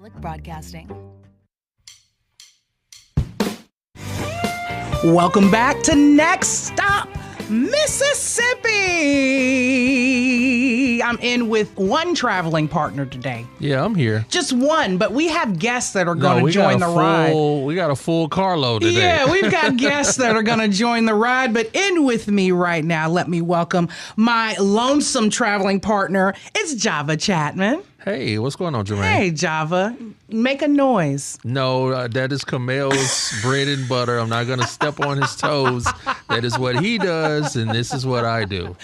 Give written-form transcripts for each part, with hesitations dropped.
Broadcasting. Welcome back to Next Stop, Mississippi. I'm in with one traveling partner today. Yeah, I'm here. Just one, but we have guests that are going to join the ride. We got a full carload today. Yeah, we've got guests that are going to join the ride. But in with me right now, let me welcome my lonesome traveling partner. It's Java Chapman. Hey, what's going on, Germaine? Hey, Java. Make a noise. No, that is Kamel's bread and butter. I'm not going to step on his toes. That is what he does, and this is what I do.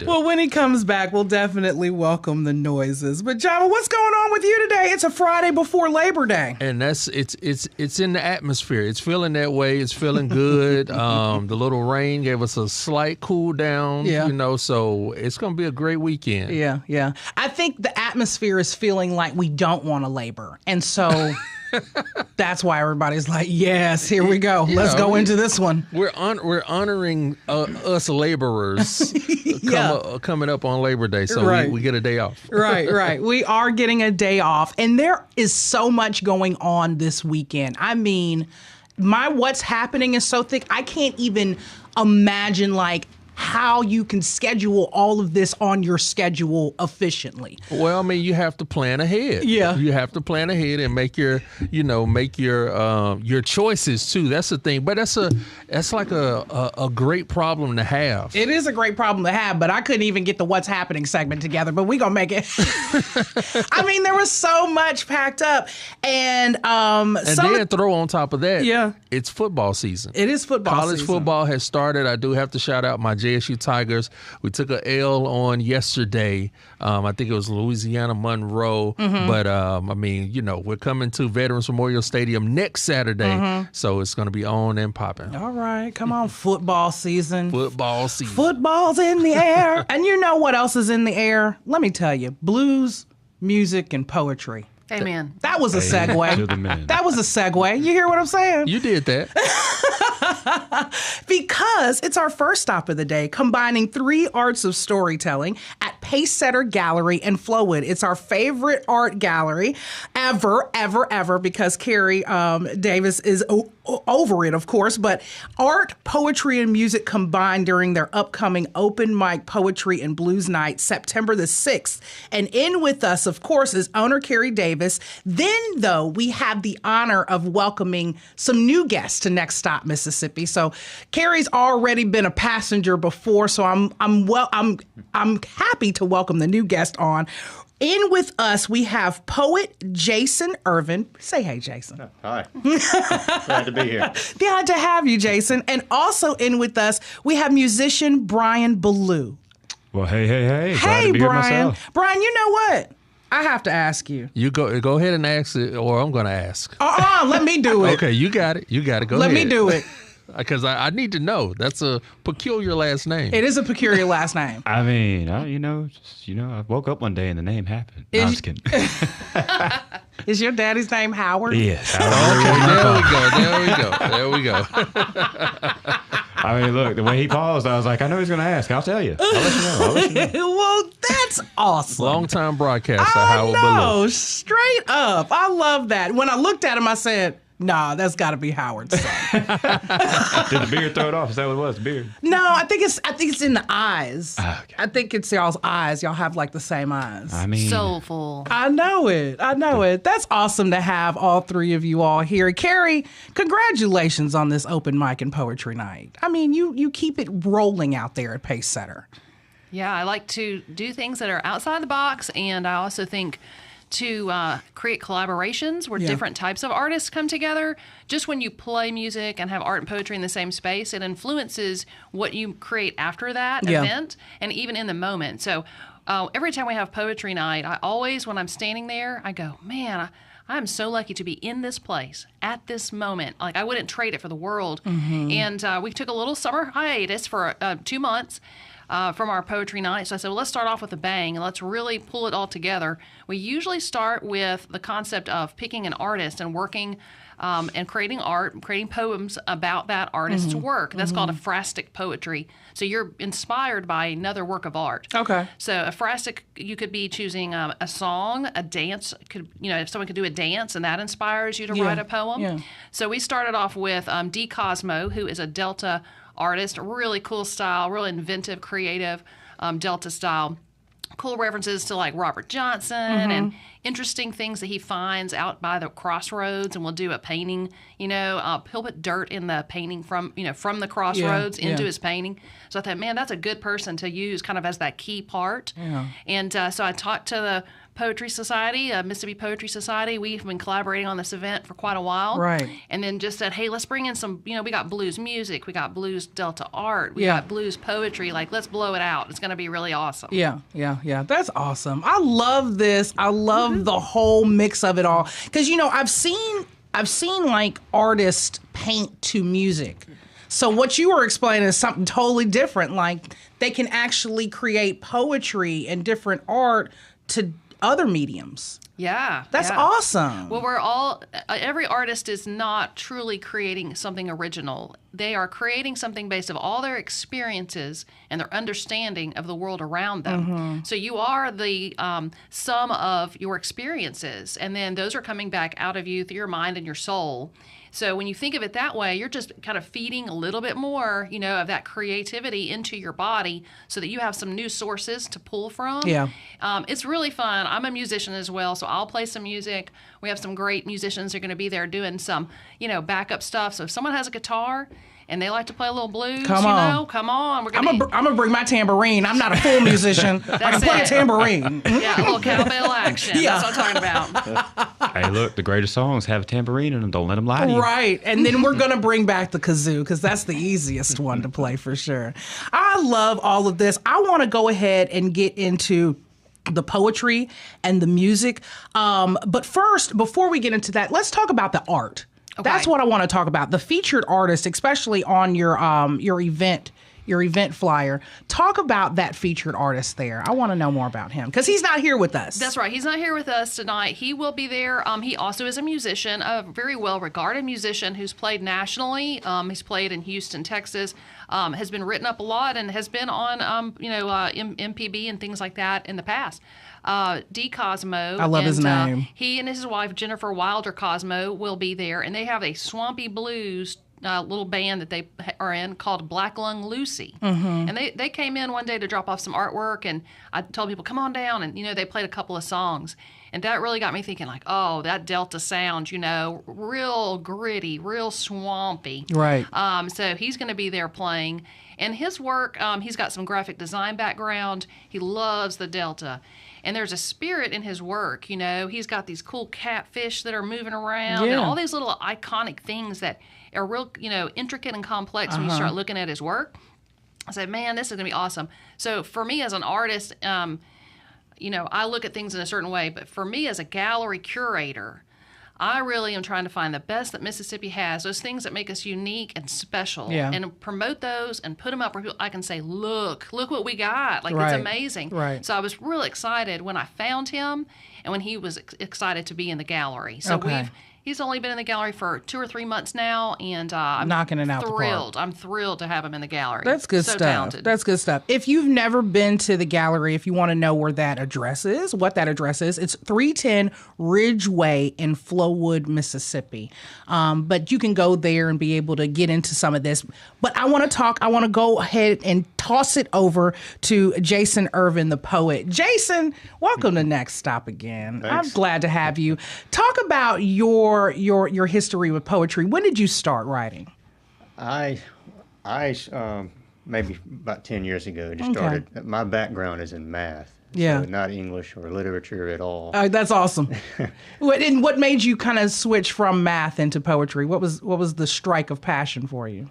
Well, when he comes back, we'll definitely welcome the noises. But Java, what's going on with you today? It's a Friday before Labor Day. And it's in the atmosphere. It's feeling that way. It's feeling good. The little rain gave us a slight cool down. Yeah. So it's going to be a great weekend. Yeah. I think the atmosphere is feeling like we don't want to labor. And so that's why everybody's like, yes, here we go. Let's go into this one. We're honoring us laborers coming up on Labor Day. So Right. we get a day off. Right. We are getting a day off. And there is so much going on this weekend. I mean, what's happening is so thick. I can't even imagine how you can schedule all of this on your schedule efficiently. Well, I mean, you have to plan ahead. Yeah. You have to plan ahead and make your choices too. That's the thing. But that's like a great problem to have. It is a great problem to have, but I couldn't even get the What's Happening segment together, but we gonna make it. I mean, there was so much packed up. And then throw on top of that, Yeah. it's football season. It is football College season. football has started. I do have to shout out my JSU Tigers. We took a L on yesterday. I think it was Louisiana Monroe. Mm-hmm. But, I mean, we're coming to Veterans Memorial Stadium next Saturday. Mm-hmm. So it's going to be on and popping. All right, come on, football season. Football season. Football's in the air. And you know what else is in the air? Let me tell you, blues, music, and poetry. Amen. That was a segue. To the man. That was a segue. You hear what I'm saying? You did that. Because it's our first stop of the day, combining three arts of storytelling at Pacesetter Gallery in Flowood. It's our favorite art gallery ever, because Carrie Davis is over it, of course. But art, poetry, and music combined during their upcoming open mic poetry and blues night, September the 6th. And in with us, of course, is owner Carrie Davis. Then, though, we have the honor of welcoming some new guests to Next Stop, Mississippi. So Carrie's already been a passenger before, so I'm happy to welcome the new guest on. In with us, we have poet Jason Irvin. Say hey, Jason. Hi. Glad to be here. Glad to have you, Jason. And also in with us, we have musician Brian Ballou. Well, hey. Glad Hey, to be here Brian. myself. Brian, you know what? I have to ask you. You go ahead and ask it, or I'm going to ask. Let me do it. Okay, you got it. Go ahead. Let me do it. Because I need to know. That's a peculiar last name. It is a peculiar last name. I mean, I woke up one day and the name happened. No, I'm just kidding. Is your daddy's name Howard? Yes. There we go. I mean, look, the way he paused, I was like, I know he's going to ask. I'll tell you. I'll let you know. Well, that's awesome. Long-time broadcaster, I Howard know, Ballou. straight up. I love that. When I looked at him, I said, nah, that's got to be Howard's son. Did the beard throw it off? Is that what it was, the beard? No, I think it's in the eyes. Okay. I think it's y'all's eyes. Y'all have like the same eyes. I mean, Soulful. I know it. That's awesome to have all three of you all here. Carrie, congratulations on this open mic and poetry night. I mean, you keep it rolling out there at Pacesetter. Yeah, I like to do things that are outside the box, and I also think to create collaborations where different types of artists come together. Just when you play music and have art and poetry in the same space, it influences what you create after that event and even in the moment. So every time we have poetry night, I always, when I'm standing there, I go, man, I'm so lucky to be in this place at this moment. Like, I wouldn't trade it for the world. Mm-hmm. And we took a little summer hiatus for 2 months. From our poetry night. So I said, well, let's start off with a bang and let's really pull it all together. We usually start with the concept of picking an artist and working and creating art, creating poems about that artist's work. That's called ekphrastic poetry. So you're inspired by another work of art. Okay. So ekphrastic, you could be choosing a song, a dance. If someone could do a dance and that inspires you to write a poem. Yeah. So we started off with D. Cosmo, who is a Delta artist, really cool style, really inventive, creative Delta style. Cool references to like Robert Johnson and interesting things that he finds out by the crossroads, and we'll do a painting. He'll put dirt in the painting from the crossroads into his painting. So I thought, man, that's a good person to use kind of as that key part. Yeah. And so I talked to the Poetry Society, Mississippi Poetry Society. We've been collaborating on this event for quite a while. Right. And then just said, hey, let's bring in some, we got blues music, we got blues Delta art, we got blues poetry. Like, let's blow it out. It's going to be really awesome. Yeah. That's awesome. I love this. I love the whole mix of it all. Because, I've seen like artists paint to music. So what you were explaining is something totally different. Like, they can actually create poetry and different art to other mediums. Yeah. That's awesome. Well, every artist is not truly creating something original. They are creating something based on all their experiences and their understanding of the world around them. So you are the sum of your experiences, and then those are coming back out of you through your mind and your soul. So when you think of it that way, you're just kind of feeding a little bit more, of that creativity into your body so that you have some new sources to pull from. Yeah. It's really fun. I'm a musician as well, so I'll play some music. We have some great musicians who are going to be there doing some, backup stuff. So if someone has a guitar and they like to play a little blues, come on. I'm gonna bring my tambourine. I'm not a full musician. I can play a tambourine. Yeah, a little cowbell action. Yeah. That's what I'm talking about. Hey, look, the greatest songs have a tambourine in them. Don't let them lie to you. Right, and then we're gonna bring back the kazoo because that's the easiest one to play for sure. I love all of this. I want to go ahead and get into the poetry and the music. But first, before we get into that, let's talk about the art. Okay. That's what I want to talk about. The featured artist, especially on your event flyer. Talk about that featured artist there. I want to know more about him because he's not here with us. That's right. He's not here with us tonight. He will be there. He also is a musician, a very well-regarded musician who's played nationally. He's played in Houston, Texas, has been written up a lot, and has been on, MPB and things like that in the past. D. Cosmo. I love his name. He and his wife, Jennifer Wilder Cosmo, will be there, and they have a swampy blues little band that they are in called Black Lung Lucy. And they came in one day to drop off some artwork, and I told people, come on down, and, they played a couple of songs. And that really got me thinking, like, oh, that Delta sound, real gritty, real swampy. Right. So he's going to be there playing. And his work, he's got some graphic design background. He loves the Delta. And there's a spirit in his work, He's got these cool catfish that are moving around and all these little iconic things that are real, intricate and complex when you start looking at his work. I said, man, this is going to be awesome. So for me as an artist, I look at things in a certain way. But for me as a gallery curator, I really am trying to find the best that Mississippi has, those things that make us unique and special, and promote those and put them up where I can say, look what we got. Like, it's amazing. Right. So I was really excited when I found him and when he was excited to be in the gallery. So he's only been in the gallery for 2 or 3 months now, and I'm knocking it out thrilled. I'm thrilled to have him in the gallery. That's good stuff. Talented. That's good stuff. If you've never been to the gallery, if you want to know where that address is, what that address is, it's 310 Ridgeway in Flowood, Mississippi. But you can go there and be able to get into some of this. But I want to go ahead and toss it over to Jason Irvin, the poet. Jason, welcome to Next Stop again. Thanks. I'm glad to have you. Talk about your history with poetry. When did you start writing? I maybe about 10 years ago just started. My background is in math. Yeah. So not English or literature at all. That's awesome. What made you kind of switch from math into poetry? What was the strike of passion for you?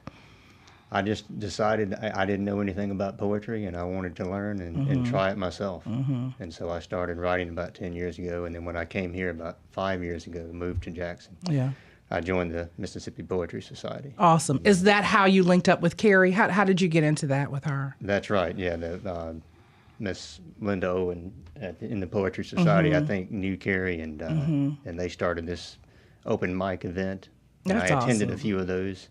I just decided I didn't know anything about poetry, and I wanted to learn and try it myself. And so I started writing about 10 years ago, and then when I came here about 5 years ago, moved to Jackson. Yeah. I joined the Mississippi Poetry Society. Awesome. Is that how you linked up with Carrie? How did you get into that with her? That's right, yeah. Miss Linda Owen in the Poetry Society, I think, knew Carrie, and they started this open mic event And That's I attended awesome. a few of those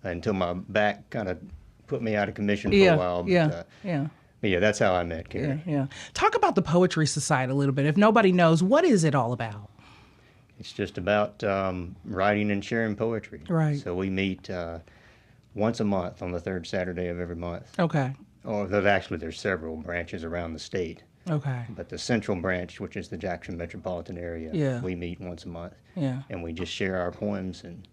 until my back kind of put me out of commission for a while. But, yeah. but yeah, that's how I met Carrie. Yeah. Talk about the Poetry Society a little bit. If nobody knows, what is it all about? It's just about writing and sharing poetry. Right. So we meet once a month on the third Saturday of every month. Okay. Or there's several branches around the state. Okay. But the central branch, which is the Jackson metropolitan area, we meet once a month. Yeah. And we just share our poems and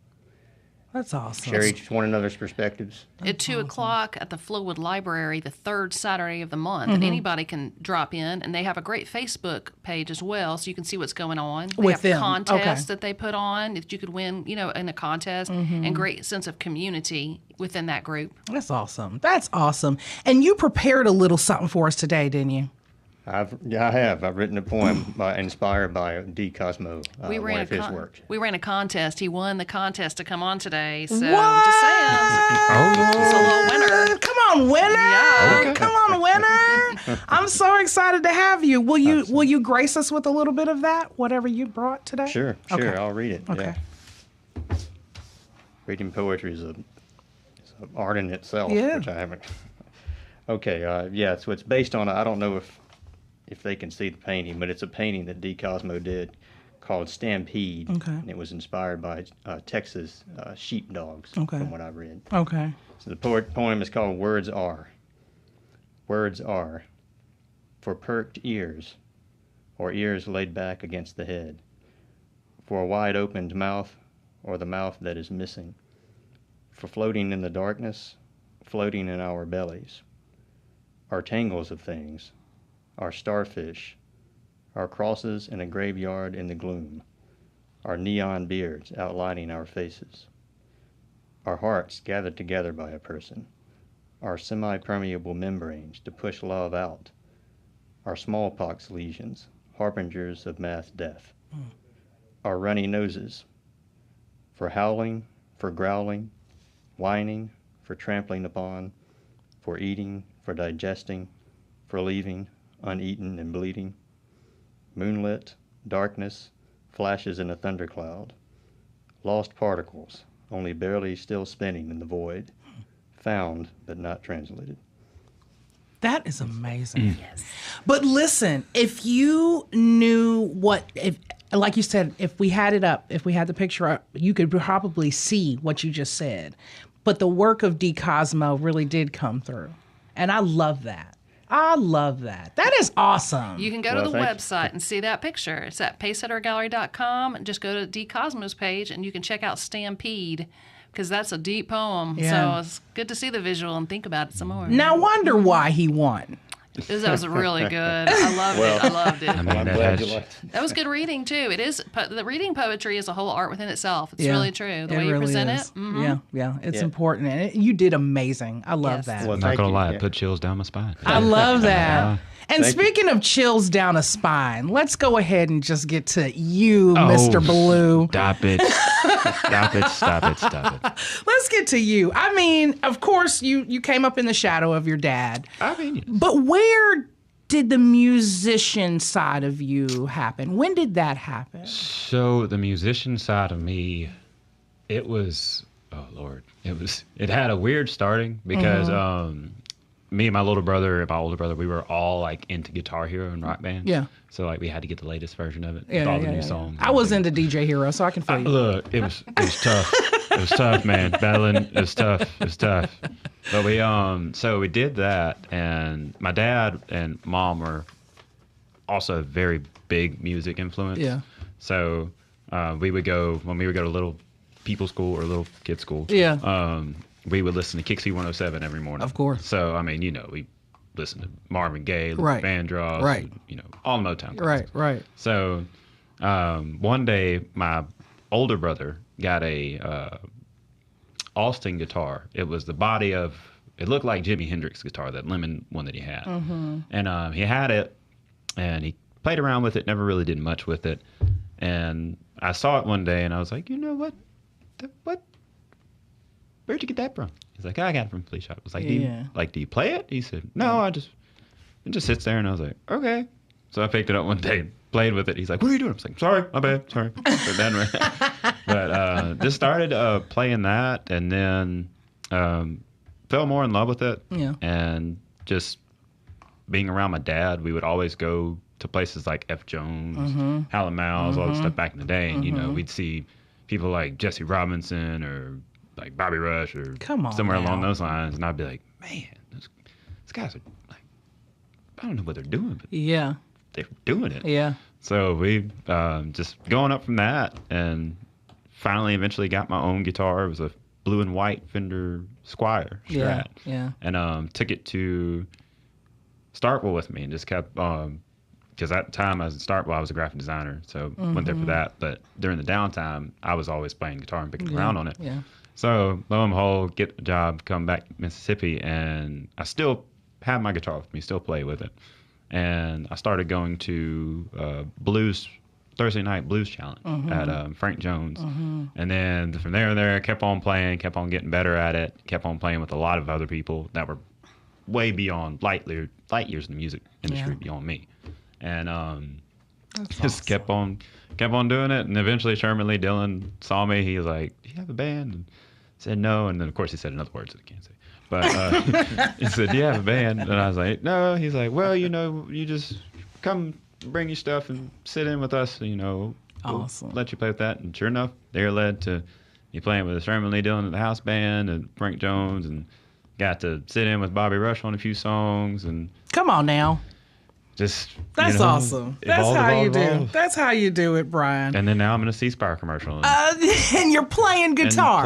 That's awesome. share each one another's perspectives. At 2 o'clock at the Flowood Library, the third Saturday of the month, and anybody can drop in. And they have a great Facebook page as well, so you can see what's going on. They With have them. contests Okay. that they put on that you could win, in a contest, and great sense of community within that group. That's awesome. That's awesome. And you prepared a little something for us today, didn't you? I have. I've written a poem inspired by D. Cosmo, one of his works. We ran a contest. He won the contest to come on today. So What? just saying, he's a little winner. Come on, winner! Yeah. Come on, winner! I'm so excited to have you. Will you grace us with a little bit of that? Whatever you brought today. Sure. Okay. I'll read it. Okay. Yeah. Reading poetry is an art in itself, Yeah. which I haven't. Okay. So it's based on. I don't know if they can see the painting, but it's a painting that D. Cosmo did called Stampede. Okay. And it was inspired by Texas sheepdogs, Okay. from what I read. Okay. So the poem is called Words Are. Words are for perked ears, or ears laid back against the head, for a wide-opened mouth, or the mouth that is missing, for floating in the darkness, floating in our bellies, our tangles of things, our starfish, our crosses in a graveyard in the gloom, our neon beards outlining our faces, our hearts gathered together by a person, our semi-permeable membranes to push love out, our smallpox lesions, harbingers of mass death, our runny noses, for howling, for growling, whining, for trampling upon, for eating, for digesting, for leaving, uneaten and bleeding, moonlit, darkness, flashes in a thundercloud, lost particles, only barely still spinning in the void, found but not translated. That is amazing. Yes. But listen, if you knew like you said, if we had it up, if we had the picture up, you could probably see what you just said. But the work of D. Cosmo really did come through. And I love that. That is awesome. You can go to the thanks. website and see that picture. It's at pacesettergallery.com. Just go to D. Cosmo's page and you can check out Stampede, because that's a deep poem. Yeah. So it's good to see the visual and think about it some more. Now wonder why he won. That was really good. I loved it. I mean, I'm that glad has- you liked it. That was good reading too. It is. The reading poetry is a whole art within itself. It's Yeah, really true. The way you really present is. it. Mhm. Yeah, it's Yeah. important. And you did amazing. I love Yes. that. Well, Not thank gonna you. lie, Yeah. it put chills down my spine. I love that. And Thank you. speaking of chills down a spine, let's go ahead and just get to you, Mr. Blue. Stop it. Stop it. Let's get to you. I mean, of course, you came up in the shadow of your dad. I mean, But where did the musician side of you happen? When did that happen? so the musician side of me, it was, oh Lord, it had a weird starting because me and my older brother, we were all like into Guitar Hero and Rock Band. Yeah. So like we had to get the latest version of it with all the new songs. I was into DJ Hero, so I can feel you. Look, it was tough. It was tough, man. Battling, it was tough. But we so we did that, and my dad and mom were also a very big music influence. Yeah. So we would go to little people school or little kid school. Yeah. We would listen to Kixie 107 every morning. Of course. So I mean, we listened to Marvin Gaye, Right. Vandross, Right. all the Motown classics. Right. So one day, my older brother got a Austin guitar. It was the body of, it looked like Jimi Hendrix guitar, that lemon one that he had. Mm-hmm. And he had it, and he played around with it, never really did much with it. And I saw it one day, and I was like, you know what? Where'd you get that from? He's like, I got it from the flea shop. I was like, Yeah. do you play it? He said, no, it just sits there. And I was like, okay. So I picked it up one day, played with it. He's like, "What are you doing?" I was like, "Sorry, my bad, sorry." But just started playing that, and then fell more in love with it. Yeah. And just being around my dad, we would always go to places like F. Jones, Hal and Mal's, all that stuff back in the day. And, you know, we'd see people like Jesse Robinson or like Bobby Rush or somewhere along those lines. And I'd be like, man, these guys are like, I don't know what they're doing, but they're doing it. Yeah. So we just going up from that, and finally eventually got my own guitar. It was a blue and white Fender Squire Strat. Yeah. And took it to Starkville with me and just kept, because at the time I was at Starkville, I was a graphic designer, so went there for that. But during the downtime, I was always playing guitar and picking around on it. Yeah. So lo and behold, get a job, come back to Mississippi, and I still have my guitar with me, still play with it. And I started going to Thursday night blues challenge at Frank Jones. And then from there, kept on playing, kept on getting better at it, kept on playing with a lot of other people that were way beyond light years in the music industry beyond me. And just kept on doing it. And eventually Sherman Lee Dillon saw me. He was like, "Do you have a band?" And I said no. And then of course he said another word that I can't say. But he said, "Do you have a band?" And I was like, "No." He's like, "Well, you know, you just come bring your stuff and sit in with us, you know, we'll let you play with that." And sure enough, they're led to me playing with Sherman Lee Dillon at the house band and Frank Jones, and got to sit in with Bobby Rush on a few songs. And come on now. Just that's awesome. That's how you do. That's how you do it, Brian. And then now I'm in a C-Spire commercial, and you're playing guitar,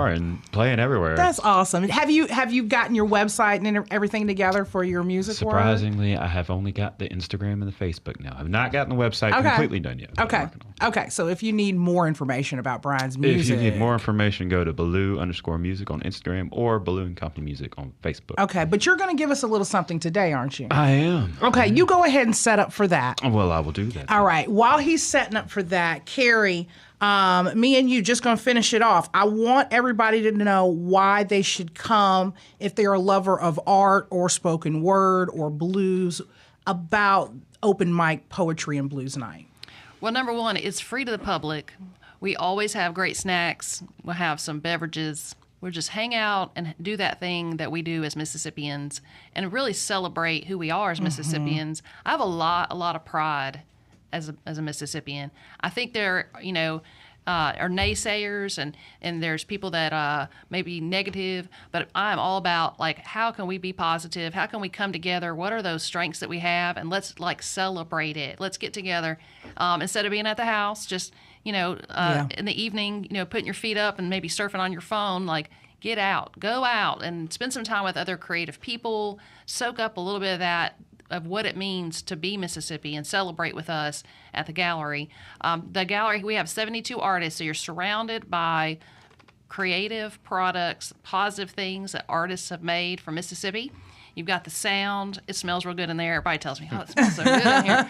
and playing everywhere. That's awesome. Have you gotten your website and everything together for your music? Surprisingly, I have only got the Instagram and the Facebook now. I've not gotten the website completely done yet. Okay. So if you need more information about Brian's music, if you need more information, go to Baloo_music on Instagram or Baloo and Company Music on Facebook. Okay, but you're going to give us a little something today, aren't you? I am. Okay, you go ahead and set up for that. Well, I will do that. All right. While he's setting up for that, Carrie, me and you just going to finish it off. I want everybody to know why they should come if they're a lover of art or spoken word or blues about open mic poetry and blues night. Well, number one, it's free to the public. We always have great snacks. We'll have some beverages. We'll just hang out and do that thing that we do as Mississippians and really celebrate who we are as Mississippians. I have a lot of pride as a Mississippian. I think there, are naysayers and there's people that may be negative, but I'm all about like, how can we be positive? How can we come together? What are those strengths that we have? And let's like celebrate it. Let's get together instead of being at the house, just in the evening, putting your feet up and maybe surfing on your phone, like get out, go out and spend some time with other creative people, soak up a little bit of that, of what it means to be Mississippi and celebrate with us at the gallery. The gallery, we have 72 artists, so you're surrounded by creative products, positive things that artists have made from Mississippi. You've got the sound. It smells real good in there. Everybody tells me, "Oh, it smells so good in here."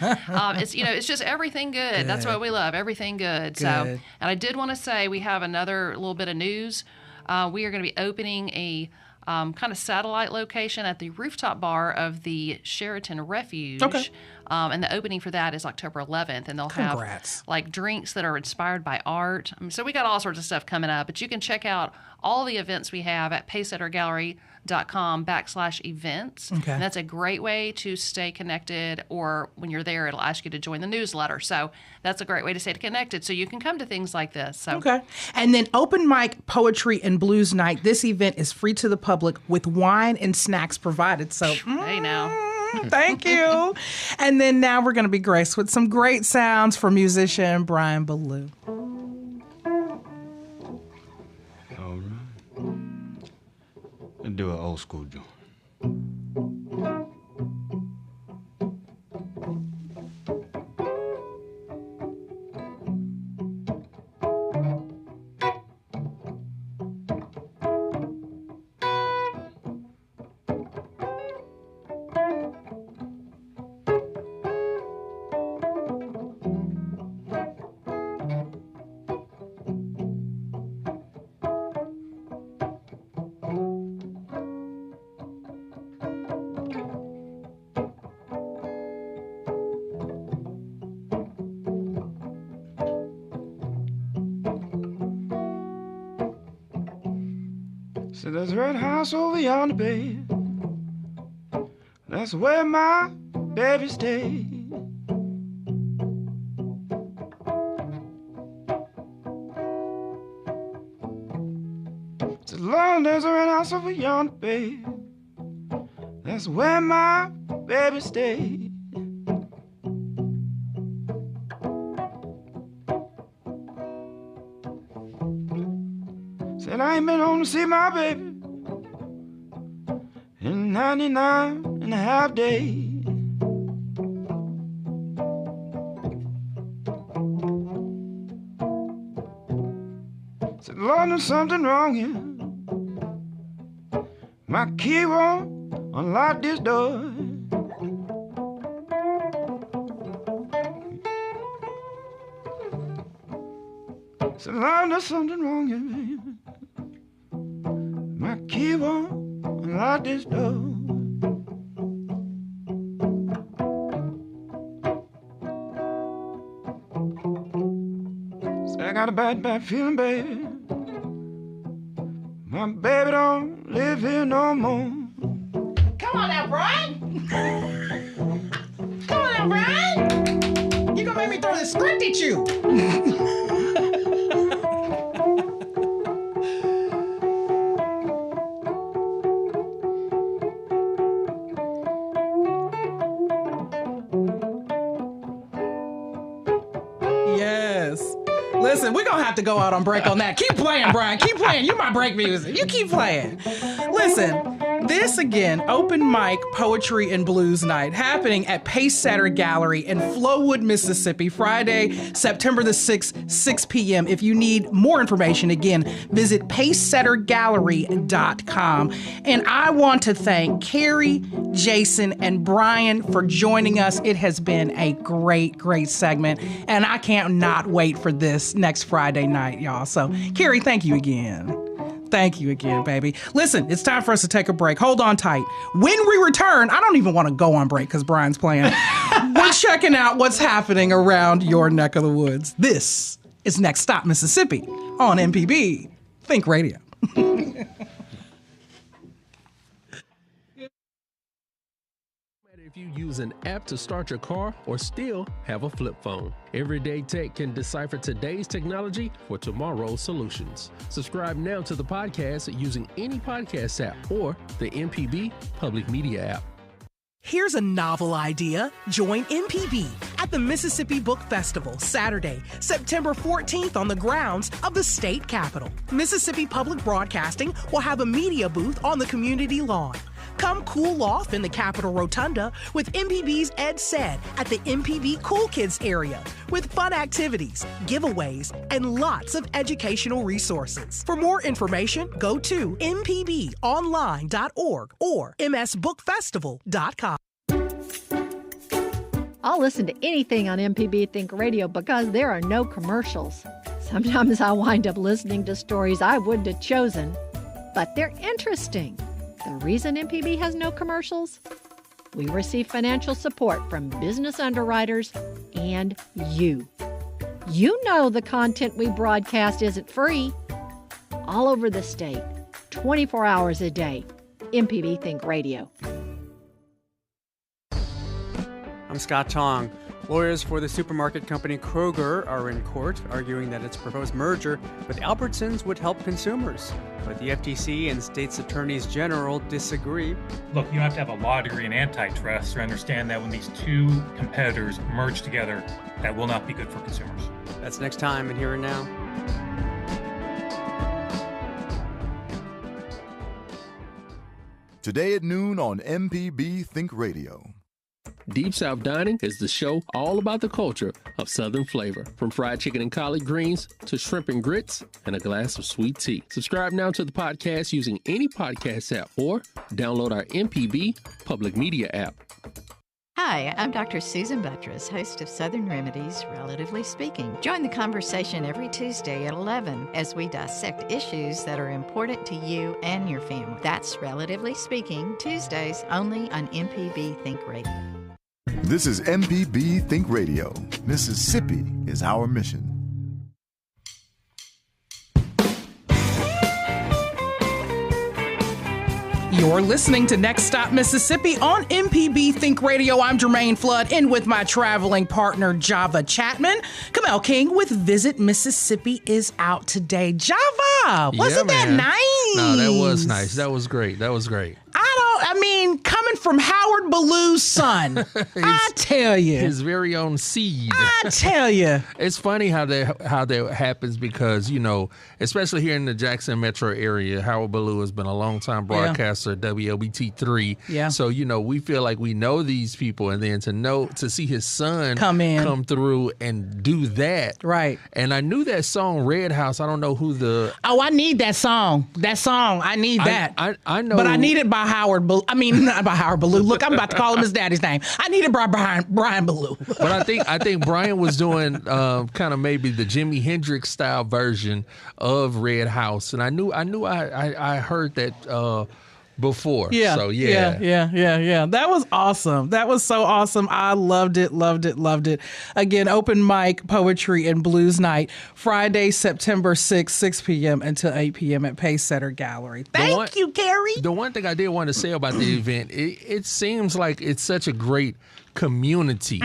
It's just everything good. That's what we love. Everything good. So, and I did want to say we have another little bit of news. We are going to be opening a kind of satellite location at the rooftop bar of the Sheraton Refuge. Okay. And the opening for that is October 11th, and they'll have like drinks that are inspired by art. So we got all sorts of stuff coming up, but you can check out all the events we have at pacesettergallery.com/events. Okay. And that's a great way to stay connected, or when you're there, it'll ask you to join the newsletter. So that's a great way to stay connected. So you can come to things like this. So. Okay. And then open mic poetry and blues night. This event is free to the public with wine and snacks provided. So hey now. Thank you. And then now we're going to be graced with some great sounds from musician Brian Baloo. All right. Let's do an old school joint. there's a red house over yonder, babe. That's where my baby stays. So long there's a red house over yonder, babe. That's where my baby stays. Said I ain't been home to see my baby in 99 and a half days. Said Lord, there's something wrong here. My key won't unlock this door. So Lord, there's something wrong here, baby. My key won't unlock this door. So I got a bad feeling, baby. My baby don't live here no more. Come on now, Brian. Come on now, Brian. You gonna make me throw the script at you. Yes. Listen, we're going to have to go out on break on that. Keep playing, Brian. Keep playing. You my break music. You keep playing. Listen, this again, open mic poetry and blues night happening at Pace Setter Gallery in Flowood, Mississippi, Friday, September the 6th, 6 p.m. If you need more information, again, visit pacesettergallery.com. And I want to thank Carrie, Jason, and Brian for joining us. It has been a great, great segment, and I can't not wait for this next Friday night, y'all. So, Carrie, thank you again. Thank you again, baby. Listen, it's time for us to take a break. Hold on tight. When we return, I don't even want to go on break because Brian's playing. We're checking out what's happening around your neck of the woods. This is Next Stop Mississippi on MPB Think Radio. If you use an app to start your car or still have a flip phone, Everyday Tech can decipher today's technology for tomorrow's solutions. Subscribe now to the podcast using any podcast app or the MPB Public Media app. Here's a novel idea. Join MPB at the Mississippi Book Festival, Saturday, September 14th on the grounds of the state capitol. Mississippi Public Broadcasting will have a media booth on the community lawn. Come cool off in the Capitol Rotunda with MPB's Ed Said at the MPB Cool Kids area with fun activities, giveaways, and lots of educational resources. For more information, go to mpbonline.org or msbookfestival.com. I'll listen to anything on MPB Think Radio because there are no commercials. Sometimes I wind up listening to stories I wouldn't have chosen, but they're interesting. The reason MPB has no commercials? We receive financial support from business underwriters and you. You know the content we broadcast isn't free. All over the state, 24 hours a day, MPB Think Radio. I'm Scott Tong. Lawyers for the supermarket company Kroger are in court, arguing that its proposed merger with Albertsons would help consumers. But the FTC and state's attorneys general disagree. Look, you have to have a law degree in antitrust to understand that when these two competitors merge together, that will not be good for consumers. That's next time in Here and Now. Today at noon on MPB Think Radio. Deep South Dining is the show all about the culture of Southern flavor, from fried chicken and collard greens to shrimp and grits and a glass of sweet tea. Subscribe now to the podcast using any podcast app or download our MPB Public Media app. Hi, I'm Dr. Susan Buttress, host of Southern Remedies, Relatively Speaking. Join the conversation every Tuesday at 11 as we dissect issues that are important to you and your family. That's Relatively Speaking, Tuesdays only on MPB Think Radio. This is MPB Think Radio. Mississippi is our mission. You're listening to Next Stop Mississippi on MPB Think Radio. I'm Germaine Flood, in with my traveling partner, Java Chapman. Kamel King with Visit Mississippi is out today. Java, wasn't that nice? No, that was nice. That was great. Coming from Howard Ballou's son, I tell you. His very own seed. I tell you. It's funny how that happens because, especially here in the Jackson metro area, Howard Ballou has been a long-time broadcaster at WLBT3. Yeah. So, we feel like we know these people, and then to see his son come through and do that. Right. And I knew that song, Red House. I don't know who the... Oh, I need that song. I need that. I know. But I need it by Howard Ballou. Not by Howard Ballou. Look, I'm about to call him his daddy's name. I need it by Brian Ballou. But I think Brian was doing kind of maybe the Jimi Hendrix style version of Red House, and I knew I heard that before. Yeah. So yeah. That was awesome. That was so awesome. I loved it. Again, open mic poetry and blues night, Friday, September 6th, 6 p.m. until 8 p.m. at Pacesetter Gallery. Thank you, Carrie. The one thing I did want to say about the event, it seems like it's such a great community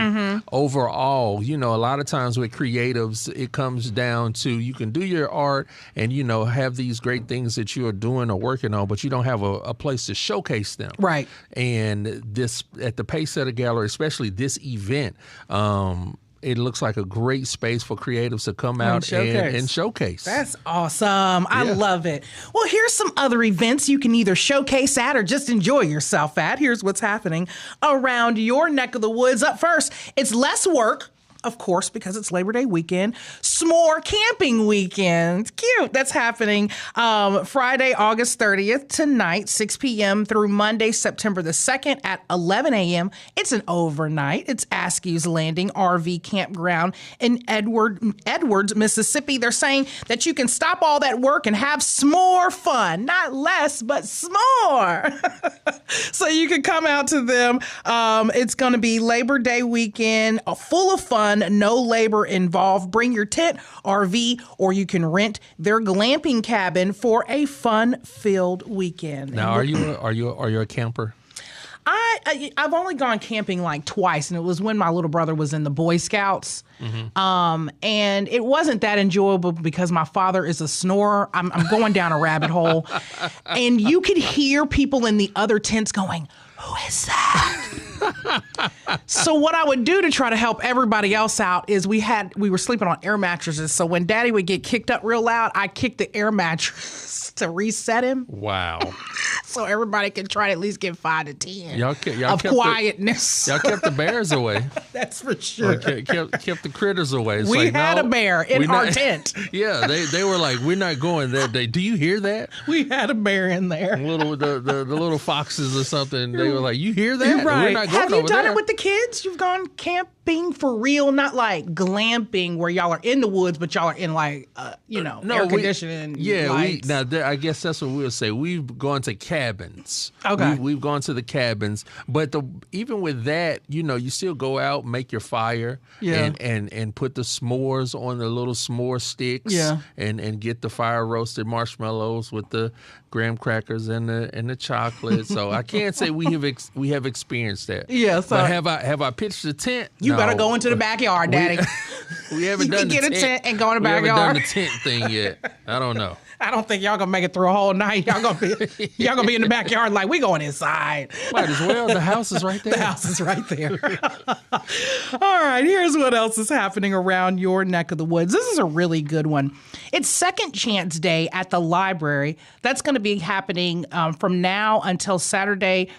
overall. A lot of times with creatives, it comes down to you can do your art and, have these great things that you are doing or working on, but you don't have a place to showcase them. Right. And this, at the Pacesetter Gallery, especially this event, it looks like a great space for creatives to come out and showcase. That's awesome. I love it. Well, here's some other events you can either showcase at or just enjoy yourself at. Here's what's happening around your neck of the woods. Up first, it's less work, of course, because it's Labor Day weekend. S'more Camping Weekend. Cute. That's happening Friday, August 30th tonight, 6 p.m. through Monday, September the 2nd at 11 a.m. It's an overnight. It's Askew's Landing RV Campground in Edwards, Mississippi. They're saying that you can stop all that work and have s'more fun. Not less, but s'more. So you can come out to them. It's going to be Labor Day weekend, full of fun. No labor involved. Bring your tent, RV, or you can rent their glamping cabin for a fun-filled weekend. Now, are you a camper? I've only gone camping like twice, and it was when my little brother was in the Boy Scouts. And it wasn't that enjoyable because my father is a snorer. I'm going down a rabbit hole, and you could hear people in the other tents going, "Who is that?" So what I would do to try to help everybody else out is we were sleeping on air mattresses. So when Daddy would get kicked up real loud, I kicked the air mattress to reset him. Wow. So everybody can try to at least get 5 to 10 y'all of quietness. Y'all kept the bears away. That's for sure. Kept the critters away. It's we had a bear in our tent. Yeah, they were like, we're not going that day. Do you hear that? We had a bear in there. The little foxes or something. They were like, you hear that? Right. We're not going Have you over done there. it with the kids? You've gone camping for real, not like glamping where y'all are in the woods, but y'all are in like, air conditioning. I guess that's what we'll say. We've gone to cabins. Okay. We've gone to the cabins, but even with that, you still go out, make your fire, and put the s'mores on the little s'more sticks, and get the fire roasted marshmallows with the graham crackers and the chocolate. So I can't say we have experienced that. Yeah. So but have I pitched the tent? You better go into the backyard, Daddy. We haven't done the tent. You can get a tent and go in the backyard. We haven't done the tent thing yet. I don't know. I don't think y'all gonna make it through a whole night. Y'all gonna be in the backyard like we going inside. Might as well. The house is right there. The house is right there. All right, here's what else is happening around your neck of the woods. This is a really good one. It's Second Chance Day at the library. That's going to be happening from now until Saturday,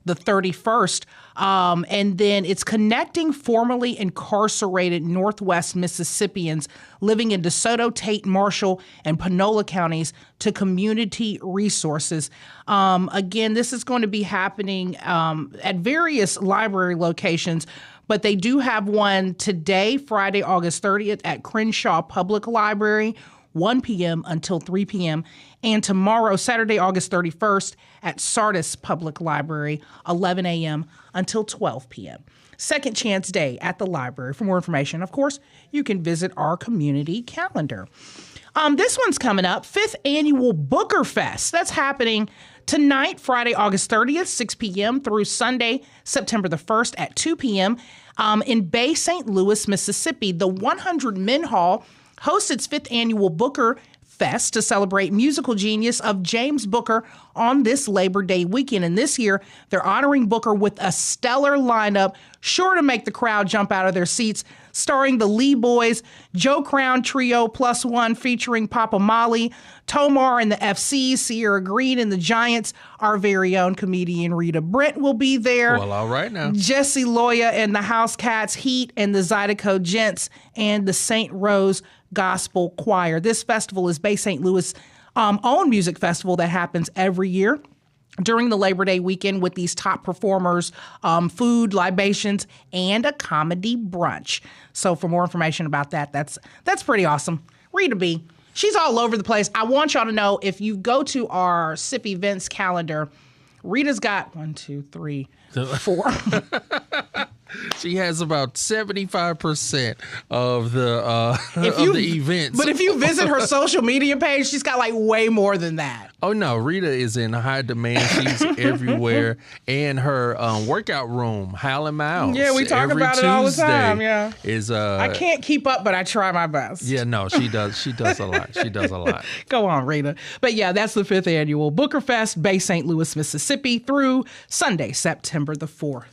the 31st. And then it's connecting formerly incarcerated Northwest Mississippians living in DeSoto, Tate, Marshall, and Panola counties to community resources. Again, this is going to be happening at various library locations, but they do have one today, Friday, August 30th at Crenshaw Public Library, 1 p.m. until 3 p.m., and tomorrow, Saturday, August 31st, at Sardis Public Library, 11 a.m. until 12 p.m. Second Chance Day at the library. For more information, of course, you can visit our community calendar. This one's coming up, 5th Annual Booker Fest. That's happening Tonight, Friday, August 30th, 6 p.m. through Sunday, September the 1st at 2 p.m. In Bay St. Louis, Mississippi, the 100 Men Hall hosts its 5th annual Booker Fest to celebrate musical genius of James Booker on this Labor Day weekend. And this year, they're honoring Booker with a stellar lineup, sure to make the crowd jump out of their seats, starring the Lee Boys, Joe Crown Trio plus one featuring Papa Molly, Tomar and the FCs, Sierra Green and the Giants. Our very own comedian Rita Brent will be there. Well, all right now. Jesse Loya and the House Cats, Heat and the Zydeco Gents, and the St. Rose Gospel Choir. This festival is Bay St. Louis' own music festival that happens every year during the Labor Day weekend with these top performers, food, libations, and a comedy brunch. So for more information about that, that's pretty awesome. Rita B, she's all over the place. I want y'all to know, if you go to our SIP events calendar, Rita's got 1, 2, 3, 4. She has about 75% of the events. But if you visit her social media page, she's got like way more than that. Oh no, Rita is in high demand. She's everywhere, and her workout room, Howlin' Miles. Yeah, we talk about it all the time. Yeah, is I can't keep up, but I try my best. Yeah, no, she does. She does a lot. She does a lot. Go on, Rita. But yeah, that's the 5th annual Booker Fest, Bay St. Louis, Mississippi, through Sunday, September the 1st.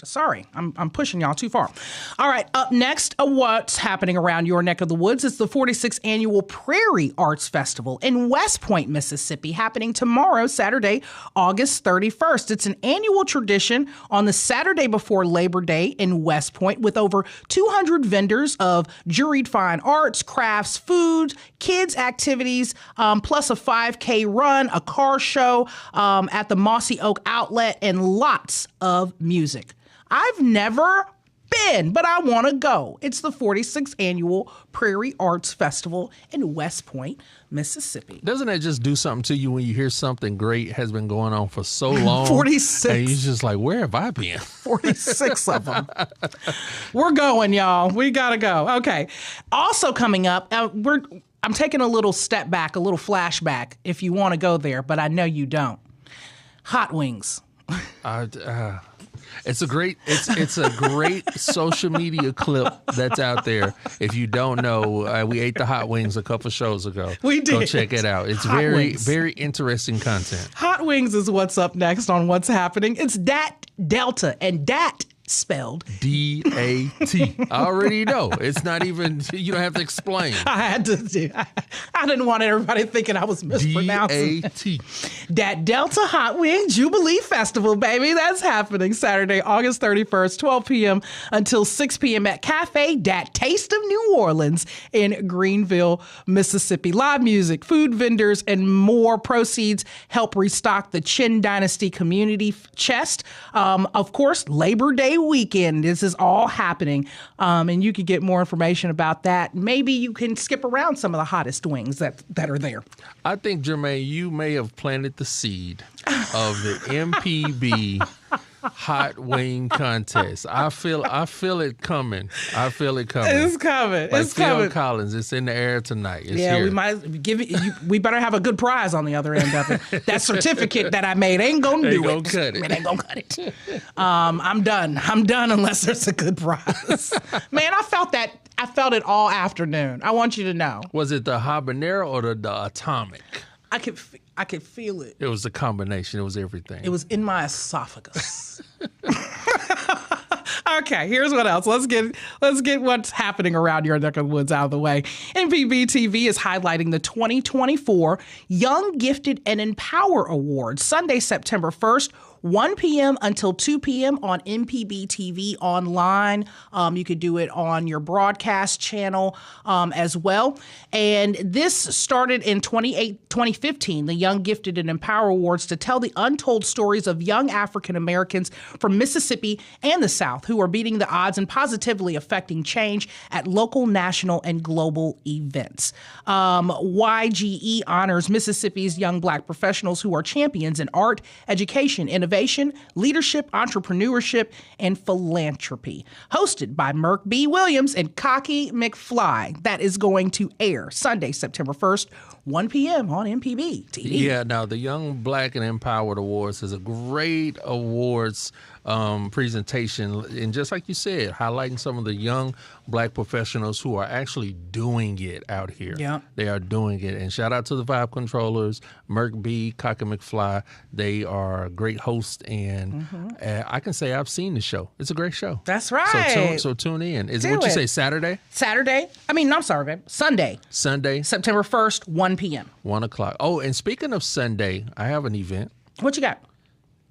Sorry, I'm pushing y'all too far. All right, up next, what's happening around your neck of the woods? It's the 46th Annual Prairie Arts Festival in West Point, Mississippi, happening tomorrow, Saturday, August 31st. It's an annual tradition on the Saturday before Labor Day in West Point, with over 200 vendors of juried fine arts, crafts, food, kids' activities, plus a 5K run, a car show at the Mossy Oak Outlet, and lots of music. I've never been, but I want to go. It's the 46th Annual Prairie Arts Festival in West Point, Mississippi. Doesn't that just do something to you when you hear something great has been going on for so long? 46. And you're just like, where have I been? 46 of them. We're going, y'all. We got to go. Okay. Also coming up, I'm taking a little step back, a little flashback, if you want to go there, but I know you don't. Hot wings. It's a great social media clip that's out there. If you don't know, we ate the hot wings a couple shows ago. We did. Go check it out. It's very interesting content. Hot wings is what's up next on What's Happening. It's Dat Delta, and Dat spelled D-A-T. I already know. It's not even, you don't have to explain. I had to do. I didn't want everybody thinking I was mispronouncing. D-A-T. Dat Delta Hot Wing Jubilee Festival, baby. That's happening Saturday, August 31st, 12 p.m. until 6 p.m. at Cafe Dat Taste of New Orleans in Greenville, Mississippi. Live music, food vendors, and more proceeds help restock the Chin Dynasty community chest. Of course, Labor Day weekend. This is all happening. And you can get more information about that. Maybe you can skip around some of the hottest wings that are there. I think, Germaine, you may have planted the seed of the MPB hot wing contest. I feel it coming. I feel it coming. It's coming. Like It's Phil coming. Collins, it's in the air tonight. It's Yeah, here. we might give it. We better have a good prize on the other end of it. That certificate that I made ain't gonna do Ain't it. gonna cut it. It ain't gonna cut it. I'm done. I'm done unless there's a good prize. Man, I felt that. I felt it all afternoon. I want you to know. Was it the habanero or the atomic? I could feel it. It was the combination. It was everything. It was in my esophagus. Okay, here's what else. Let's get what's happening around your neck of the woods out of the way. MPB TV is highlighting the 2024 Young, Gifted, and Empower Awards, Sunday, September 1st, 1 p.m. until 2 p.m. on MPB TV online. You could do it on your broadcast channel as well. And this started in 2015, the Young, Gifted, and Empower Awards, to tell the untold stories of young African Americans from Mississippi and the South who are beating the odds and positively affecting change at local, national, and global events. YGE honors Mississippi's young Black professionals who are champions in art, education, innovation, leadership, entrepreneurship, and philanthropy. Hosted by Merk B. Williams and Cocky McFly. That is going to air Sunday, September 1st, 1 p.m. on MPB TV. Yeah, now the Young Black and Empowered Awards is a great awards presentation. And just like you said, highlighting some of the young Black professionals who are actually doing it out here. Yeah. They are doing it. And shout out to the Vibe Controllers, Merc B, Cock and McFly. They are great hosts. And I can say I've seen the show. It's a great show. That's right. So tune in. Is it what you say, Saturday? Sunday. Sunday. September 1st, 1 p.m. 1 o'clock. Oh, and speaking of Sunday, I have an event. What you got?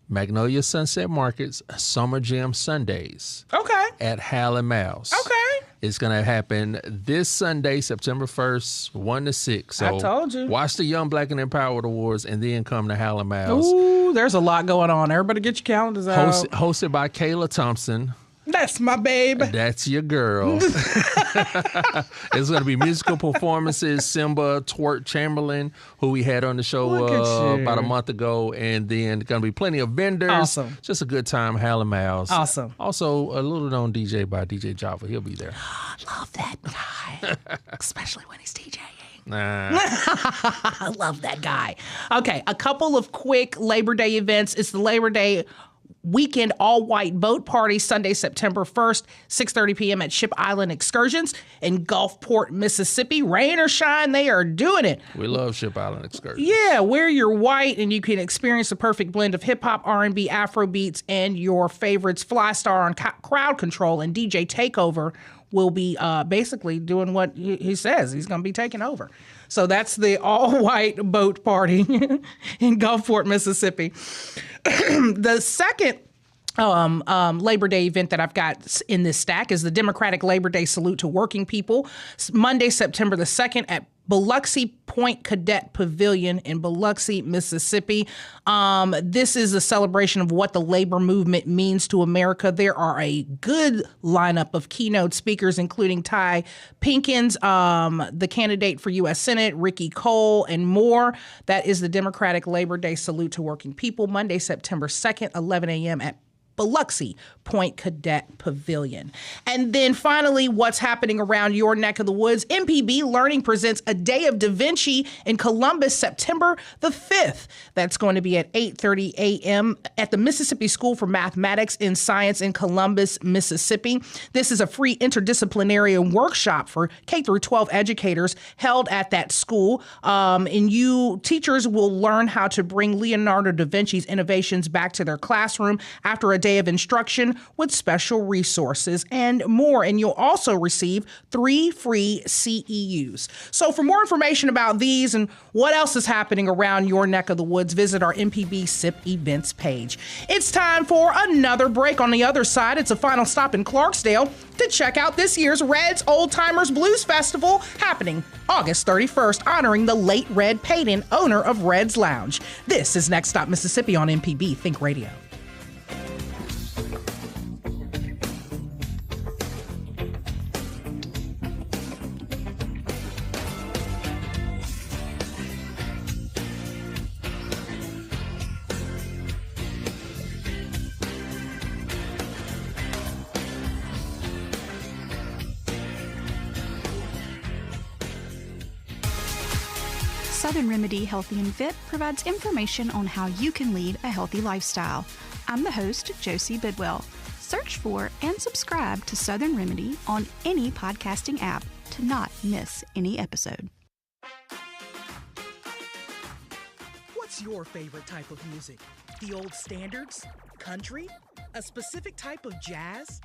Magnolia Sunset Market's Summer Jam Sundays. Okay. At Hal and Mal's. Okay. It's going to happen this Sunday, September 1st, 1 to 6. So I told you. Watch the Young Black and Empowered Awards and then come to Hal and Mal's. Ooh, there's a lot going on. Everybody get your calendars out. Hosted by Kayla Thompson. That's my babe. That's your girl. It's going to be musical performances. Simba, Twerk Chamberlain, who we had on the show about a month ago. And then going to be plenty of vendors. Awesome. Just a good time, Hal and Mal's. Awesome. Also, a little known DJ by DJ Java. He'll be there. Love that guy. Especially when he's DJing. Nah. I love that guy. Okay, a couple of quick Labor Day events. It's the Labor Day weekend all-white boat party Sunday, September 1st, 6:30 p.m. at Ship Island Excursions in Gulfport, Mississippi. Rain or shine, they are doing it. We love Ship Island Excursions. Yeah, wear your white and you can experience the perfect blend of hip-hop, R&B, Afro beats, and your favorites. Fly Star on crowd control and DJ Takeover will be basically doing what he says. He's going to be taking over. So that's the all-white boat party in Gulfport, Mississippi. The second Labor Day event that I've got in this stack is the Democratic Labor Day Salute to Working People, Monday, September the 2nd at Biloxi Point Cadet Pavilion in Biloxi, Mississippi. This is a celebration of what the labor movement means to America. There are a good lineup of keynote speakers, including Ty Pinkins, the candidate for U.S. Senate, Ricky Cole, and more. That is the Democratic Labor Day Salute to Working People, Monday, September 2nd, 11 a.m. at Biloxi Point Cadet Pavilion. And then finally, what's happening around your neck of the woods? MPB Learning presents a Day of Da Vinci in Columbus, September the 5th. That's going to be at 8:30 a.m. at the Mississippi School for Mathematics and Science in Columbus, Mississippi. This is a free interdisciplinary workshop for K-12 educators held at that school. And you teachers will learn how to bring Leonardo da Vinci's innovations back to their classroom after a day of instruction with special resources and more. And you'll also receive 3 free CEUs. So for more information about these and what else is happening around your neck of the woods, visit our MPB SIP events page. It's time for another break. On the other side, it's a final stop in Clarksdale to check out this year's Red's Old Timers Blues Festival happening August 31st, honoring the late Red Payton, owner of Red's Lounge. This is Next Stop Mississippi on MPB Think Radio. Southern Remedy Healthy and Fit provides information on how you can lead a healthy lifestyle. I'm the host, Josie Bidwell. Search for and subscribe to Southern Remedy on any podcasting app to not miss any episode. What's your favorite type of music? The old standards? Country? A specific type of jazz?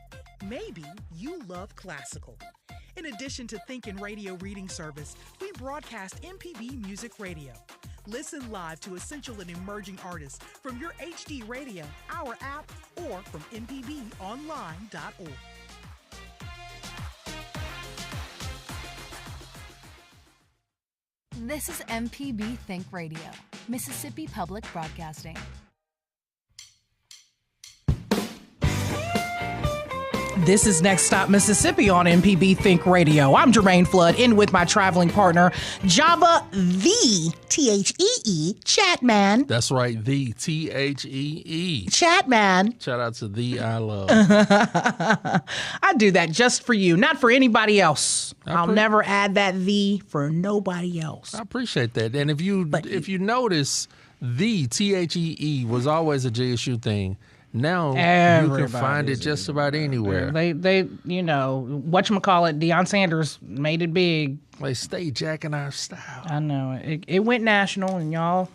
Maybe you love classical. In addition to Thinkin' Radio Reading Service, we broadcast MPB Music Radio. Listen live to essential and emerging artists from your HD radio, our app, or from mpbonline.org. This is MPB Think Radio, Mississippi Public Broadcasting. This is Next Stop Mississippi on MPB Think Radio. I'm Germaine Flood, in with my traveling partner, Java the T-H-E-E Chatman. That's right, the T-H-E-E. Chatman. Shout out to the I love. I do that just for you, not for anybody else. I'll never add that the for nobody else. I appreciate that. And if you notice, the T-H-E-E was always a JSU thing. Now you can find it just about anywhere. They whatchamacallit, Deion Sanders made it big. They stay jacking our style. I know. It went national, and y'all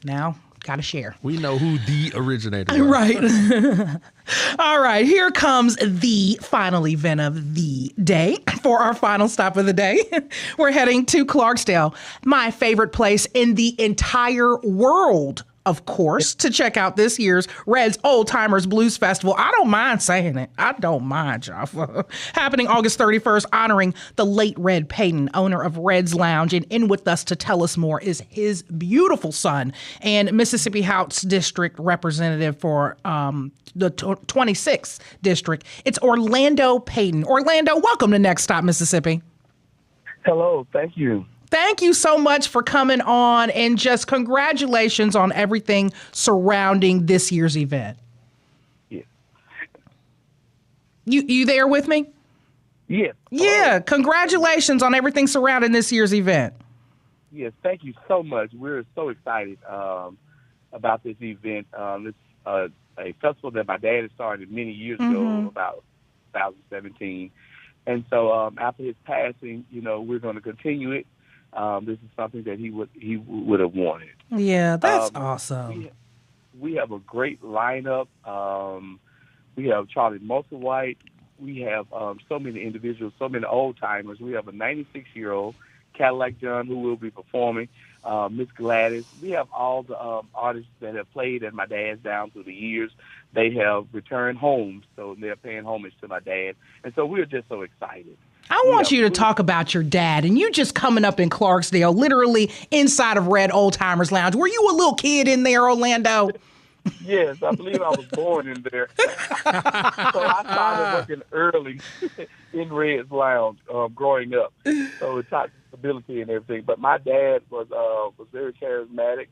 now got to share. We know who the originator was. Right. All right, here comes the final event of the day for our final stop of the day. We're heading to Clarksdale, my favorite place in the entire world, of course, to check out this year's Reds Old Timers Blues Festival. I don't mind saying it. I don't mind, Jaffa. Happening August 31st, honoring the late Red Payton, owner of Reds Lounge. And in with us to tell us more is his beautiful son and Mississippi House District Representative for the 26th District. It's Orlando Payton. Orlando, welcome to Next Stop Mississippi. Hello, thank you. Thank you so much for coming on, and just congratulations on everything surrounding this year's event. Yeah. You there with me? Yes. Yeah, congratulations on everything surrounding this year's event. Yes, thank you so much. We're so excited about this event. It's a festival that my dad had started many years ago, about 2017. And so after his passing, we're going to continue it. This is something that he would have wanted. Yeah, that's awesome. We have a great lineup. We have Charlie Musselwhite. We have so many individuals, so many old timers. We have a 96-year-old Cadillac John who will be performing. Miss Gladys. We have all the artists that have played at my dad's down through the years. They have returned home, so they're paying homage to my dad. And so we're just so excited. I want you to talk about your dad, and you just coming up in Clarksdale, literally inside of Red Old Timers Lounge. Were you a little kid in there, Orlando? Yes, I believe I was born in there. So I started working early in Red's Lounge growing up. So it taught stability and everything. But my dad was very charismatic.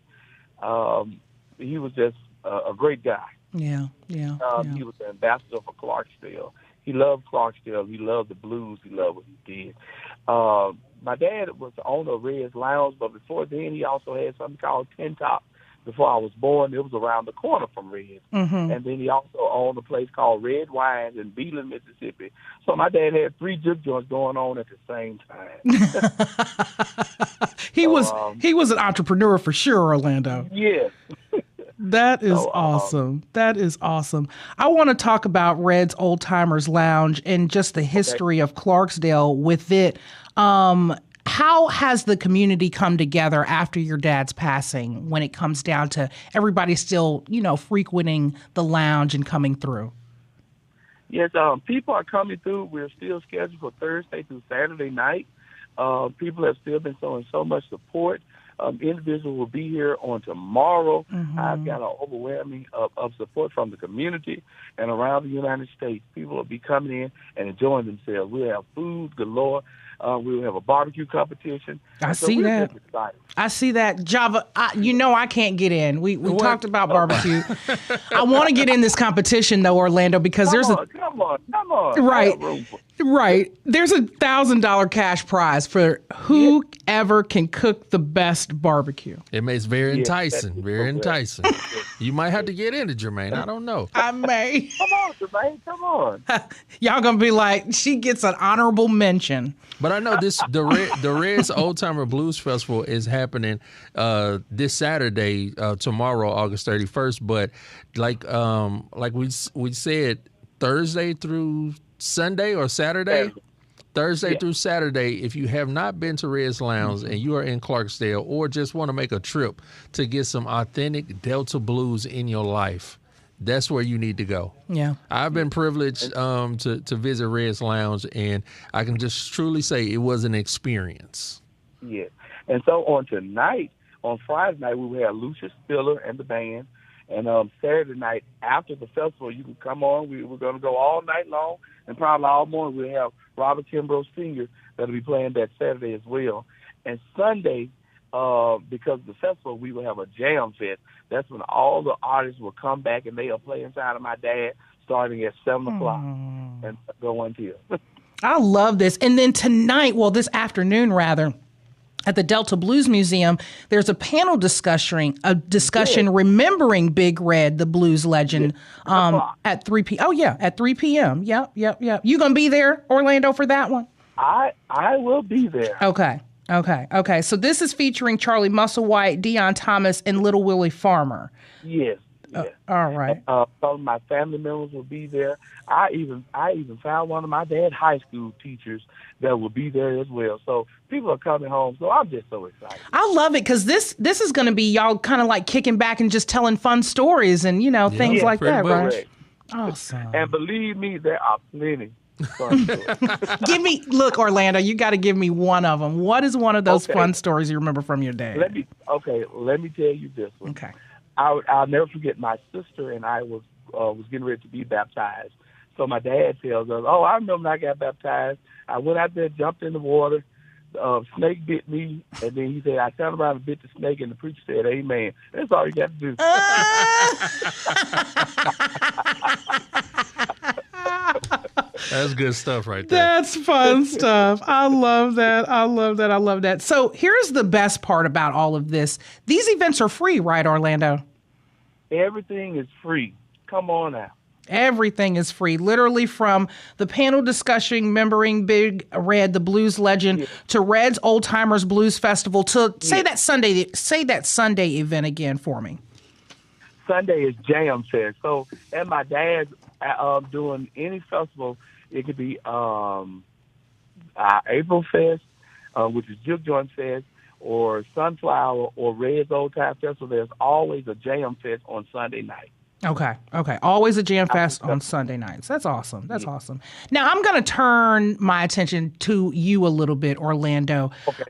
He was just a great guy. Yeah. He was the ambassador for Clarksdale. He loved Clarksdale. He loved the blues. He loved what he did. My dad was the owner of Red's Lounge, but before then he also had something called Tin Top. Before I was born, it was around the corner from Red. And then he also owned a place called Red Wines in Beeland, Mississippi. So my dad had 3 juke joints going on at the same time. He was an entrepreneur for sure, Orlando. Yes. That is awesome. That is awesome. I want to talk about Red's Old Timers Lounge and just the history of Clarksdale with it. How has the community come together after your dad's passing when it comes down to everybody still, frequenting the lounge and coming through? Yes, people are coming through. We're still scheduled for Thursday through Saturday night. People have still been showing so much support. Individuals will be here on tomorrow. I've got an overwhelming of support from the community and around the United States. People will be coming in and enjoying themselves. We'll have food galore. We will have a barbecue competition. I see that. Java, I can't get in. We talked about barbecue. I want to get in this competition, though, Orlando, because Come on. Right. There's a $1,000 cash prize for whoever can cook the best barbecue. It makes very enticing. Very enticing. You might have to get into Germaine. I don't know. I may. Come on, Germaine. Come on. Y'all gonna be like, she gets an honorable mention. But I know the Reds Old Timer Blues Festival is happening this Saturday, tomorrow, August 31st. But like we said, Thursday through Sunday or Saturday? Thursday through Saturday, if you have not been to Red's Lounge and you are in Clarksdale or just want to make a trip to get some authentic Delta blues in your life, that's where you need to go. Yeah. I've been privileged to visit Red's Lounge, and I can just truly say it was an experience. Yeah. And so on Friday night, we will have Lucius Spiller and the band. And Saturday night after the festival, you can come on. We're going to go all night long, and probably all morning. We'll have Robert Kimbrough Sr. that'll be playing that Saturday as well. And Sunday, because of the festival, we will have a jam fest. That's when all the artists will come back, and they'll play inside of my dad starting at 7 o'clock and go until. I love this. And then tonight, well, this afternoon, rather, at the Delta Blues Museum, there's a panel discussion remembering Big Red, the blues legend, at 3 p.m. Oh, yeah, at 3 p.m. Yep. You going to be there, Orlando, for that one? I will be there. Okay. So this is featuring Charlie Musselwhite, Deon Thomas, and Little Willie Farmer. Yes. All right. Some of my family members will be there. I even found one of my dad's high school teachers that will be there as well. So people are coming home. So I'm just so excited. I love it because this is going to be y'all kind of like kicking back and just telling fun stories and things like that, right? Awesome. And believe me, there are plenty. Look, Orlando, you got to give me one of them. What is one of those fun stories you remember from your dad? Let me tell you this one. Okay. I'll never forget, my sister and I was getting ready to be baptized. So my dad tells us, I remember when I got baptized. I went out there, jumped in the water, snake bit me, and then he said, I turned around and bit the snake, and the preacher said, amen. That's all you got to do. That's good stuff right there. That's fun stuff. I love that. So here's the best part about all of this. These events are free, right, Orlando? Everything is free. Come on out. Everything is free, literally from the panel discussion remembering Big Red, the blues legend, to Red's Old Timers Blues Festival. To say that Sunday event again for me. Sunday is Jam Fest. So at my dad's doing any festival, it could be April Fest, which is Juke Joint Fest, or Sunflower, or Red's Old Time Festival. There's always a Jam Fest on Sunday night. Okay. Always a jam fest on Sunday nights. That's awesome. Now, I'm going to turn my attention to you a little bit, Orlando. Okay.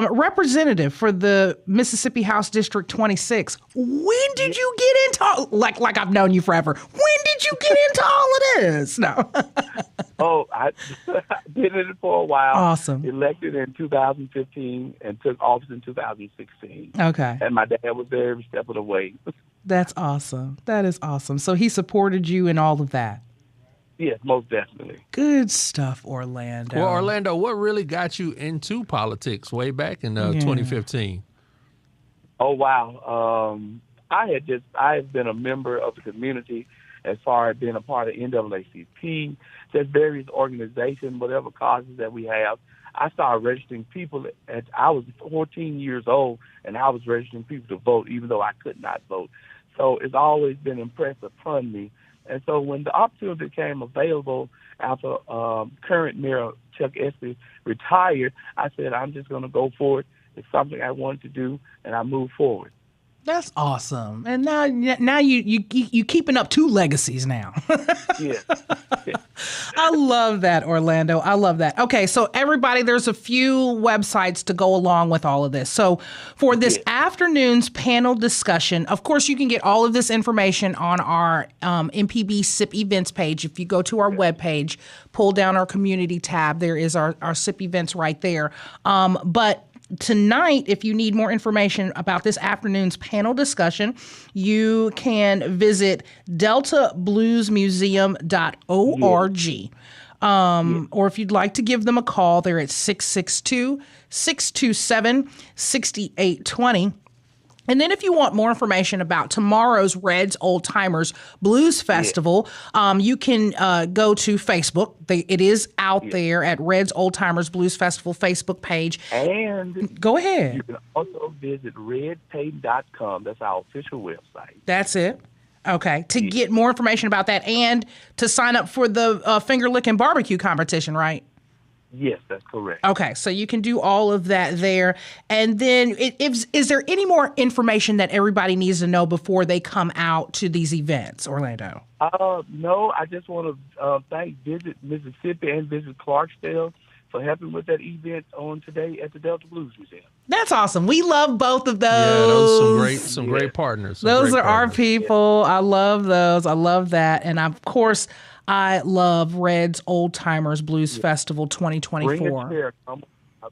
Representative for the Mississippi House District 26. When did you get into, like I've known you forever, when did you get into all of this? No. I did it for a while. Awesome. Elected in 2015 and took office in 2016. Okay. And my dad was there every step of the way. That's awesome. That is awesome. So he supported you in all of that. Yes, most definitely. Good stuff, Orlando. Well, Orlando, what really got you into politics way back in 2015? Oh, wow. I have been a member of the community as far as being a part of NAACP, just various organizations, whatever causes that we have. I started registering people I was 14 years old, and I was registering people to vote, even though I could not vote. So it's always been impressed upon me. And so when the opportunity became available after current Mayor Chuck Espy retired, I said, I'm just going to go for it. It's something I wanted to do, and I moved forward. That's awesome. And now you keeping up two legacies now. Yes. I love that, Orlando. I love that. Okay, so everybody, there's a few websites to go along with all of this. So for this afternoon's panel discussion, of course, you can get all of this information on our MPB SIP events page. If you go to our webpage, pull down our community tab, there is our SIP events right there. But tonight, if you need more information about this afternoon's panel discussion, you can visit deltabluesmuseum.org. Or if you'd like to give them a call, they're at 662-627-6820. And then if you want more information about tomorrow's Red's Old Timers Blues Festival, you can go to Facebook. It is out there at Red's Old Timers Blues Festival Facebook page. And go ahead. You can also visit redpayton.com. That's our official website. That's it. Okay. To get more information about that and to sign up for the finger licking barbecue competition, right? Yes, that's correct. Okay, so you can do all of that there. And then is there any more information that everybody needs to know before they come out to these events, Orlando? No, I just want to thank Visit Mississippi and Visit Clarksdale for helping with that event on today at the Delta Blues Museum. That's awesome. We love both of those. Yeah, those are some great partners. Those are our people. I love those. I love that. And of course, I love Red's Old Timers Blues Festival 2024. Bring a chair.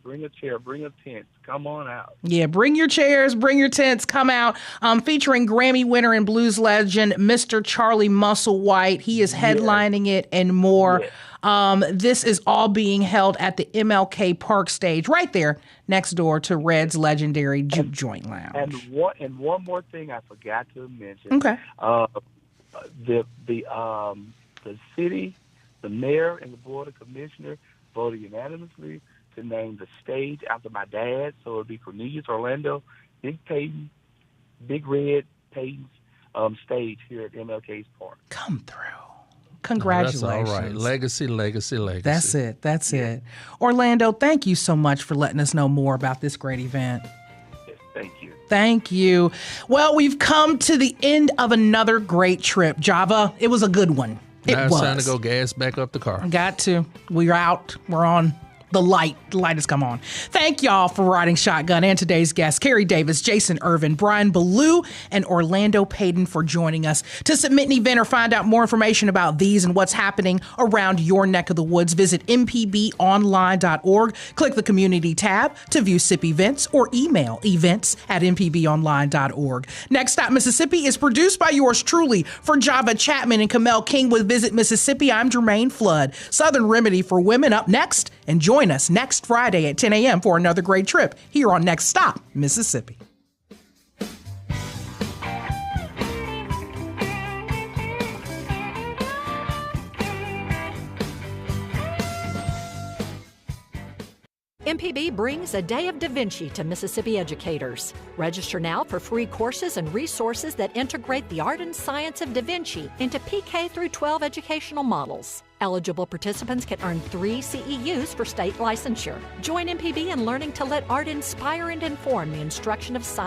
Bring a chair. Bring a tent. Come on out. Yeah, bring your chairs, bring your tents, come out. Featuring Grammy winner and blues legend, Mr. Charlie Musselwhite. He is headlining it and more. This is all being held at the MLK Park stage right there next door to Red's legendary Juke Joint Lounge. And one more thing I forgot to mention. Okay. The city, the mayor, and the board of commissioners voted unanimously to name the stage after my dad. So it'll be Cornelius Orlando, Big Red Peyton's stage here at MLK's Park. Come through. Congratulations. That's all right. Legacy. That's it. Orlando, thank you so much for letting us know more about this great event. Yes, thank you. Thank you. Well, we've come to the end of another great trip. Java, it was a good one. Now it's time to go gas back up the car. Got to. We're out. We're on. The light has come on. Thank y'all for riding shotgun and today's guests, Carrie Davis, Jason Irvin, Brian Ballou, and Orlando Payton for joining us. To submit an event or find out more information about these and what's happening around your neck of the woods, visit mpbonline.org. Click the community tab to view SIP events or email events@mpbonline.org. Next Stop Mississippi is produced by yours truly. For Java Chapman and Kamel King with Visit Mississippi, I'm Germaine Flood. Southern Remedy for Women up next, and join us next Friday at 10 a.m. for another great trip here on Next Stop, Mississippi. MPB brings a day of Da Vinci to Mississippi educators. Register now for free courses and resources that integrate the art and science of Da Vinci into PK through 12 educational models. Eligible participants can earn 3 CEUs for state licensure. Join MPB in learning to let art inspire and inform the instruction of science